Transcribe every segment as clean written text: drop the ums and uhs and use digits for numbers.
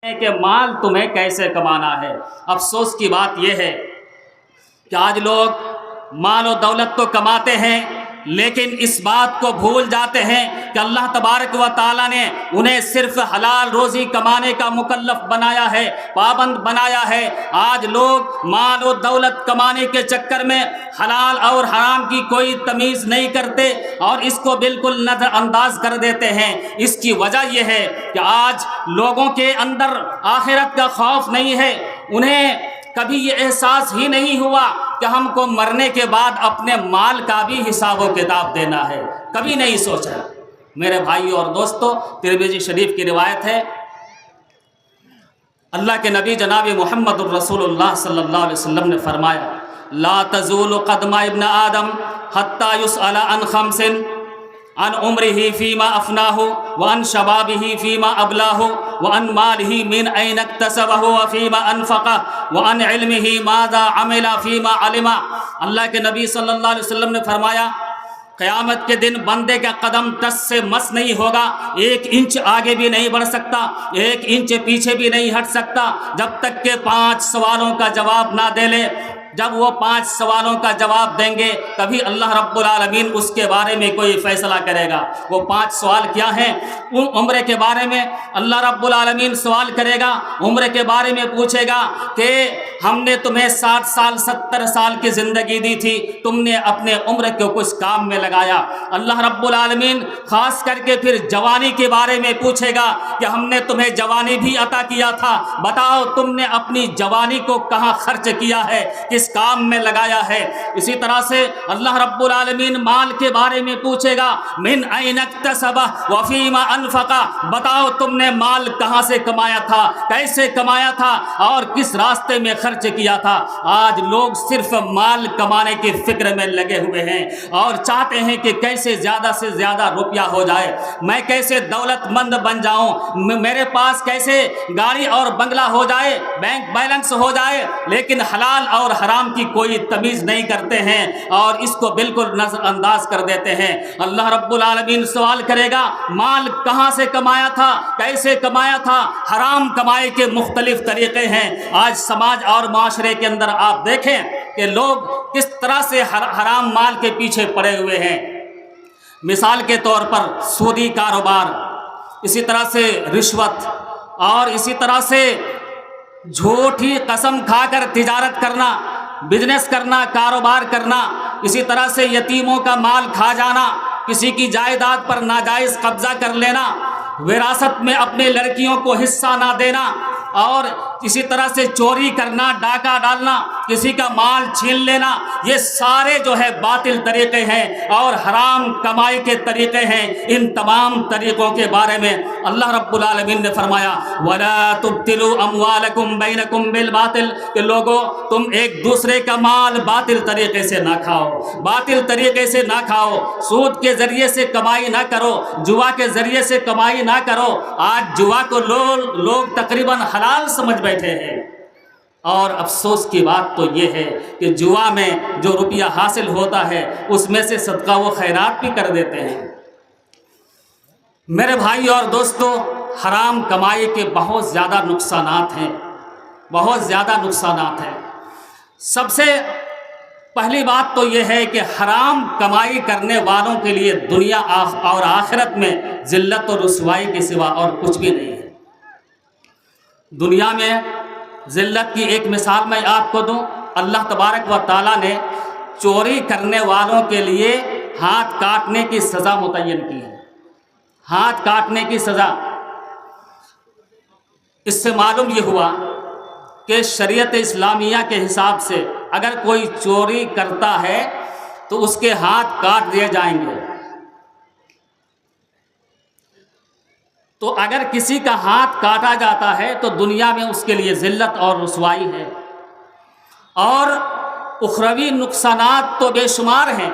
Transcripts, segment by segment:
کہ مال تمہیں کیسے کمانا ہے۔ افسوس کی بات یہ ہے کہ آج لوگ مال و دولت تو کماتے ہیں لیکن اس بات کو بھول جاتے ہیں کہ اللہ تبارک و تعالیٰ نے انہیں صرف حلال روزی کمانے کا مکلف بنایا ہے، پابند بنایا ہے۔ آج لوگ مال و دولت کمانے کے چکر میں حلال اور حرام کی کوئی تمیز نہیں کرتے اور اس کو بالکل نظر انداز کر دیتے ہیں۔ اس کی وجہ یہ ہے کہ آج لوگوں کے اندر آخرت کا خوف نہیں ہے، انہیں کبھی یہ احساس ہی نہیں ہوا کہ ہم کو مرنے کے بعد اپنے مال کا بھی حساب و کتاب دینا ہے، کبھی نہیں سوچا۔ میرے بھائیو اور دوستو، ترمذی شریف کی روایت ہے، اللہ کے نبی جناب محمد الرسول اللہ صلی اللہ علیہ وسلم نے فرمایا، لا تزول قدم ابن آدم حتی یسأل عن خمس، عن عمره فيما افناه وعن شبابه فيما ابلاه وعن ماله من اين اكتسبه وفيما انفقه وعن علمه ماذا عمل فيما علم۔ اللہ کے نبی صلی اللہ علیہ وسلم نے فرمایا، قیامت کے دن بندے کا قدم ٹس سے مس نہیں ہوگا، 1 انچ آگے بھی نہیں بڑھ سکتا، 1 انچ پیچھے بھی نہیں ہٹ سکتا جب تک کہ 5 سوالوں کا جواب نہ دے لے۔ جب وہ 5 سوالوں کا جواب دیں گے تبھی اللہ رب العالمین اس کے بارے میں کوئی فیصلہ کرے گا۔ وہ 5 سوال کیا ہیں؟ عمر کے بارے میں اللہ رب العالمین سوال کرے گا، عمر کے بارے میں پوچھے گا کہ ہم نے تمہیں 60 سال 70 سال کی زندگی دی تھی، تم نے اپنے عمر کو کس کام میں لگایا؟ اللہ رب العالمین خاص کر کے پھر جوانی کے بارے میں پوچھے گا کہ ہم نے تمہیں جوانی بھی عطا کیا تھا، بتاؤ تم نے اپنی جوانی کو کہاں خرچ کیا ہے، کس کام میں لگایا ہے؟ اسی طرح سے اللہ رب العالمین مال کے بارے میں پوچھے گا، من این اکتسب وفیما انفق، بتاؤ تم نے مال کہاں سے کمایا تھا، کیسے کمایا تھا اور کس راستے میں خرچ کیا تھا۔ آج لوگ صرف مال کمانے کی فکر میں لگے ہوئے ہیں اور چاہتے ہیں کہ کیسے زیادہ سے زیادہ روپیہ ہو جائے، میں کیسے دولت مند بن جاؤں، میرے پاس کیسے گاڑی اور بنگلہ ہو جائے، بینک بیلنس ہو جائے، لیکن حلال اور حرام کی کوئی تمیز نہیں کرتے ہیں اور اس کو بالکل نظر انداز کر دیتے ہیں۔ اللہ رب العالمین سوال کرے گا، مال کہاں سے کمایا تھا، کیسے کمایا تھا؟ حرام کمائی کے مختلف طریقے ہیں۔ آج سماج اور معاشرے کے اندر آپ دیکھیں کہ لوگ کس طرح سے حرام مال کے پیچھے پڑے ہوئے ہیں۔ مثال کے طور پر سودی کاروبار، اسی طرح سے رشوت، اور اسی طرح سے جھوٹی قسم کھا کر تجارت کرنا، بزنس کرنا، کاروبار کرنا، اسی طرح سے یتیموں کا مال کھا جانا، کسی کی جائیداد پر ناجائز قبضہ کر لینا، وراثت میں اپنے لڑکیوں کو حصہ نہ دینا، اور اسی طرح سے چوری کرنا، ڈاکہ ڈالنا، کسی کا مال چھین لینا، یہ سارے جو ہے باطل طریقے ہیں اور حرام کمائی کے طریقے ہیں۔ ان تمام طریقوں کے بارے میں اللہ رب العالمین نے فرمایا، وَلَا تُبْتِلُوا أَمْوَالَكُمْ بَيْنَكُمْ بِالْبَاطِلِ، کہ لوگوں تم ایک دوسرے کا مال باطل طریقے سے نہ کھاؤ، باطل طریقے سے نہ کھاؤ، سود کے ذریعے سے کمائی نہ کرو، جوا کے ذریعے سے کمائی نہ کرو۔ آج جوا کو لوگ تقریباً حلال سمجھ بیٹھے ہیں، اور افسوس کی بات تو یہ ہے کہ جوا میں جو روپیہ حاصل ہوتا ہے اس میں سے صدقہ و خیرات بھی کر دیتے ہیں۔ میرے بھائی اور دوستو، حرام کمائی کے بہت زیادہ نقصانات ہیں، بہت زیادہ نقصانات ہیں۔ سب سے پہلی بات تو یہ ہے کہ حرام کمائی کرنے والوں کے لیے دنیا اور آخرت میں ذلت و رسوائی کے سوا اور کچھ بھی نہیں ہے۔ دنیا میں ذلت کی ایک مثال میں آپ کو دوں، اللہ تبارک و تعالیٰ نے چوری کرنے والوں کے لیے ہاتھ کاٹنے کی سزا متعین کی ہے، ہاتھ کاٹنے کی سزا۔ اس سے معلوم یہ ہوا کہ شریعت اسلامیہ کے حساب سے اگر کوئی چوری کرتا ہے تو اس کے ہاتھ کاٹ دیے جائیں گے۔ تو اگر کسی کا ہاتھ کاٹا جاتا ہے تو دنیا میں اس کے لیے ذلت اور رسوائی ہے، اور اخروی نقصانات تو بے شمار ہیں۔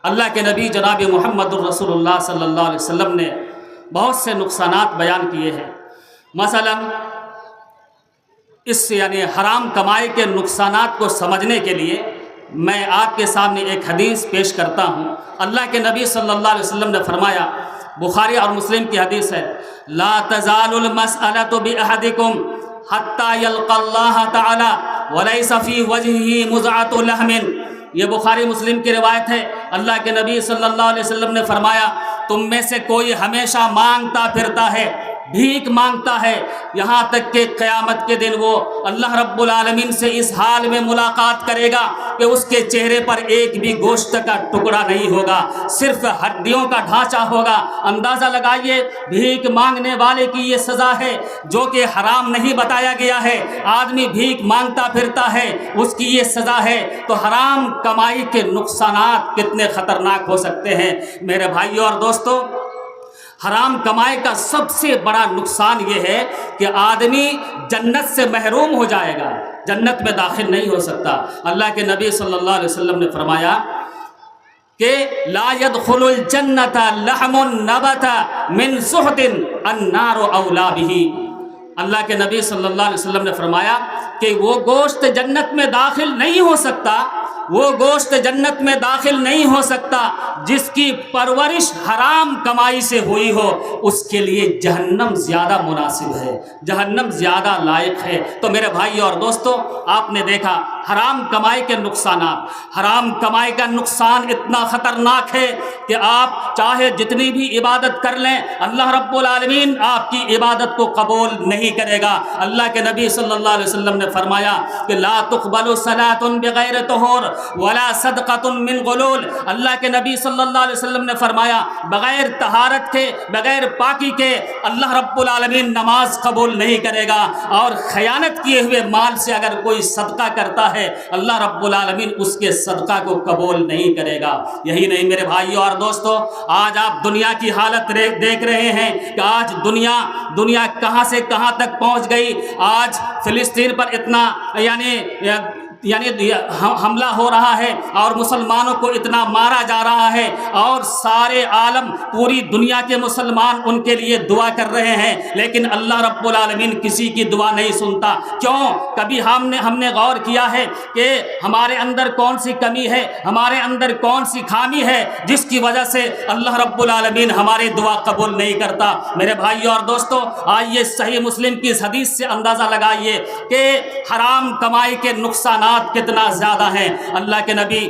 اللہ کے نبی جناب محمد الرسول اللہ صلی اللہ علیہ وسلم نے بہت سے نقصانات بیان کیے ہیں۔ مثلا اس یعنی حرام کمائی کے نقصانات کو سمجھنے کے لیے میں آپ کے سامنے ایک حدیث پیش کرتا ہوں۔ اللہ کے نبی صلی اللہ علیہ وسلم نے فرمایا، بخاری اور مسلم کی حدیث ہے، لا تزال المسألۃ بأحدکم حتی یلقى اللہ تعالی ولیس فی وجہہ مزعۃ لحم۔ یہ بخاری مسلم کی روایت ہے۔ اللہ کے نبی صلی اللہ علیہ وسلم نے فرمایا، تم میں سے کوئی ہمیشہ مانگتا پھرتا ہے، بھیک مانگتا ہے، یہاں تک کہ قیامت کے دن وہ اللہ رب العالمین سے اس حال میں ملاقات کرے گا کہ اس کے چہرے پر ایک بھی گوشت کا ٹکڑا نہیں ہوگا، صرف ہڈیوں کا ڈھانچہ ہوگا۔ اندازہ لگائیے بھیک مانگنے والے کی یہ سزا ہے، جو کہ حرام نہیں بتایا گیا ہے۔ آدمی بھیک مانگتا پھرتا ہے، اس کی یہ سزا ہے، تو حرام کمائی کے نقصانات کتنے خطرناک ہو سکتے ہیں۔ میرے بھائیوں اور دوستو، حرام کمائی کا سب سے بڑا نقصان یہ ہے کہ آدمی جنت سے محروم ہو جائے گا، جنت میں داخل نہیں ہو سکتا۔ اللہ کے نبی صلی اللہ علیہ وسلم نے فرمایا کہ لا يدخل الجنت لحم نبت من سحت النار اولی بہ۔ اللہ کے نبی صلی اللہ علیہ وسلم نے فرمایا کہ وہ گوشت جنت میں داخل نہیں ہو سکتا، وہ گوشت جنت میں داخل نہیں ہو سکتا جس کی پرورش حرام کمائی سے ہوئی ہو۔ اس کے لیے جہنم زیادہ مناسب ہے، جہنم زیادہ لائق ہے۔ تو میرے بھائیو اور دوستو، آپ نے دیکھا حرام کمائی کے نقصانات۔ حرام کمائی کا نقصان اتنا خطرناک ہے کہ آپ چاہے جتنی بھی عبادت کر لیں، اللہ رب العالمین آپ کی عبادت کو قبول نہیں کرے گا۔ اللہ کے نبی صلی اللہ علیہ وسلم نے فرمایا کہ لا تقبل صلاۃ بغیر طہور ولا صدقۃ من غلول۔ اللہ کے نبی صلی اللہ علیہ وسلم نے فرمایا بغیر طہارت کے، بغیر پاکی کے اللہ رب العالمین نماز قبول نہیں کرے گا، اور خیانت کیے ہوئے مال سے اگر کوئی صدقہ کرتا ہے اللہ رب العالمین اس کے صدقہ کو قبول نہیں کرے گا۔ یہی نہیں میرے بھائیوں اور دوستو، آج آپ دنیا کی حالت دیکھ رہے ہیں کہ آج دنیا کہاں سے کہاں تک پہنچ گئی۔ آج فلسطین پر اتنا یعنی حملہ ہو رہا ہے اور مسلمانوں کو اتنا مارا جا رہا ہے، اور سارے عالم، پوری دنیا کے مسلمان ان کے لیے دعا کر رہے ہیں، لیکن اللہ رب العالمین کسی کی دعا نہیں سنتا۔ کیوں؟ کبھی ہم نے غور کیا ہے کہ ہمارے اندر کون سی کمی ہے، ہمارے اندر کون سی خامی ہے جس کی وجہ سے اللہ رب العالمین ہماری دعا قبول نہیں کرتا؟ میرے بھائیو اور دوستو، آئیے صحیح مسلم کی اس حدیث سے اندازہ لگائیے کہ حرام کمائی کے نقصانات کتنا زیادہ ہیں۔ اللہ کے نبی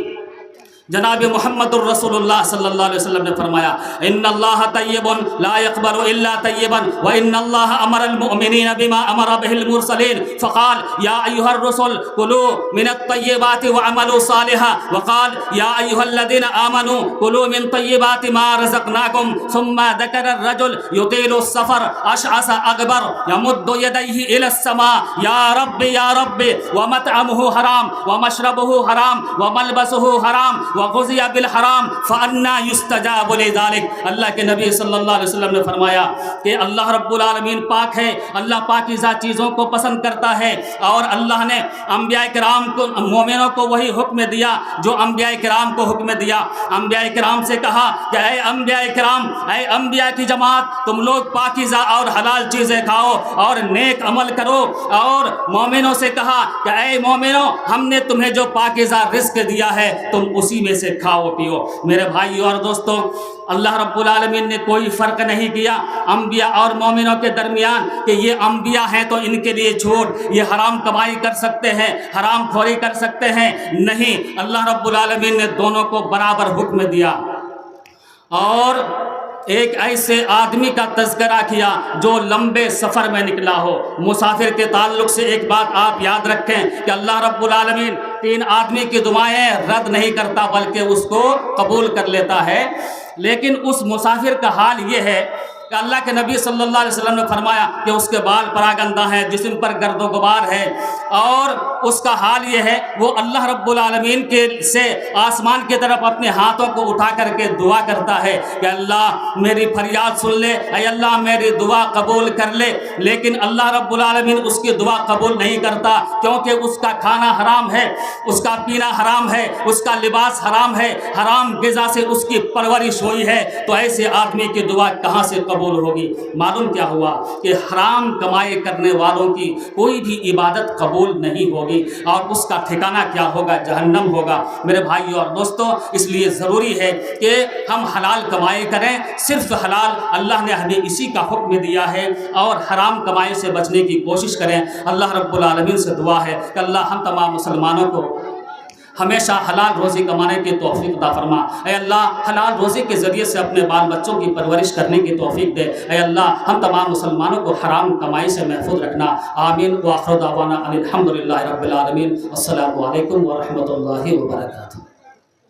جناب محمد الرسول اللہ صلی اللہ علیہ وسلم نے فرمایا ان اللہ طیب لا يقبل الا طیبا وان اللہ امر المؤمنین بما امر به المرسلین فقال یا ایها الرسل كلوا من الطیبات واعملوا صالحا وقال یا ایها الذین آمنوا كلوا من طیبات ما رزقناکم ثم ذکر الرجل یطیل السفر اشعث اغبر یمد یدیہ الى السماء یا رب ومطعمه حرام ومشربه حرام وملبسه حرام وغذی بالحرام فانا یستجاب لذلک۔ اللہ کے نبی صلی اللہ علیہ وسلم نے فرمایا کہ اللہ رب العالمین پاک ہے، اللہ پاکیزہ چیزوں کو پسند کرتا ہے، اور اللہ نے انبیاء کرام کو، مومنوں کو وہی حکم دیا جو انبیاء کرام کو حکم دیا۔ انبیاء کرام سے کہا کہ اے انبیاء کرام، اے انبیاء کی جماعت، تم لوگ پاکیزہ اور حلال چیزیں کھاؤ اور نیک عمل کرو، اور مومنوں سے کہا کہ اے مومنوں، ہم نے تمہیں جو پاکیزہ رزق دیا ہے تم اسی میں سے کھاؤ پیو۔ میرے بھائیو اور دوستو، اللہ رب العالمین نے کوئی فرق نہیں کیا انبیاء اور مومنوں کے درمیان کہ یہ انبیاء ہیں تو ان کے لیے چھوٹ، یہ حرام کمائی کر سکتے ہیں، حرام خوری کر سکتے ہیں، نہیں، اللہ رب العالمین نے دونوں کو برابر حکم دیا۔ اور ایک ایسے آدمی کا تذکرہ کیا جو لمبے سفر میں نکلا ہو۔ مسافر کے تعلق سے ایک بات آپ یاد رکھیں کہ اللہ رب العالمین 3 آدمی کی دعائیں رد نہیں کرتا بلکہ اس کو قبول کر لیتا ہے، لیکن اس مسافر کا حال یہ ہے کہ اللہ کے نبی صلی اللہ علیہ وسلم نے فرمایا کہ اس کے بال پراگندہ ہیں، جسم پر گرد و غبار ہے، اور اس کا حال یہ ہے وہ اللہ رب العالمین کے سے آسمان کی طرف اپنے ہاتھوں کو اٹھا کر کے دعا کرتا ہے کہ اللہ میری فریاد سن لے، اے اللہ میری دعا قبول کر لے، لیکن اللہ رب العالمین اس کی دعا قبول نہیں کرتا، کیونکہ اس کا کھانا حرام ہے، اس کا پینا حرام ہے، اس کا لباس حرام ہے، حرام غذا سے اس کی پرورش ہوئی ہے، تو ایسے آدمی کی دعا کہاں سے قبول ہوگی؟ معلوم کیا ہوا کہ حرام کمائی کرنے والوں کی کوئی بھی عبادت قبول نہیں ہوگی۔ ہوگی اور اس کا ٹھکانہ کیا ہوگا؟ جہنم ہوگا۔ میرے بھائیوں اور دوستوں، اس لیے ضروری ہے کہ ہم حلال کمائی کریں، صرف حلال، اللہ نے ہمیں اسی کا حکم دیا ہے، اور حرام کمائی سے بچنے کی کوشش کریں۔ اللہ رب العالمین سے دعا ہے کہ اللہ ہم تمام مسلمانوں کو ہمیشہ حلال روزی کمانے کی توفیق عطا فرما۔ اے اللہ حلال روزی کے ذریعے سے اپنے بال بچوں کی پرورش کرنے کی توفیق دے۔ اے اللہ ہم تمام مسلمانوں کو حرام کمائی سے محفوظ رکھنا۔ آمین۔ وآخر دعوانا ان الحمد للہ رب العالمین۔ السلام علیکم ورحمۃ اللہ وبرکاتہ۔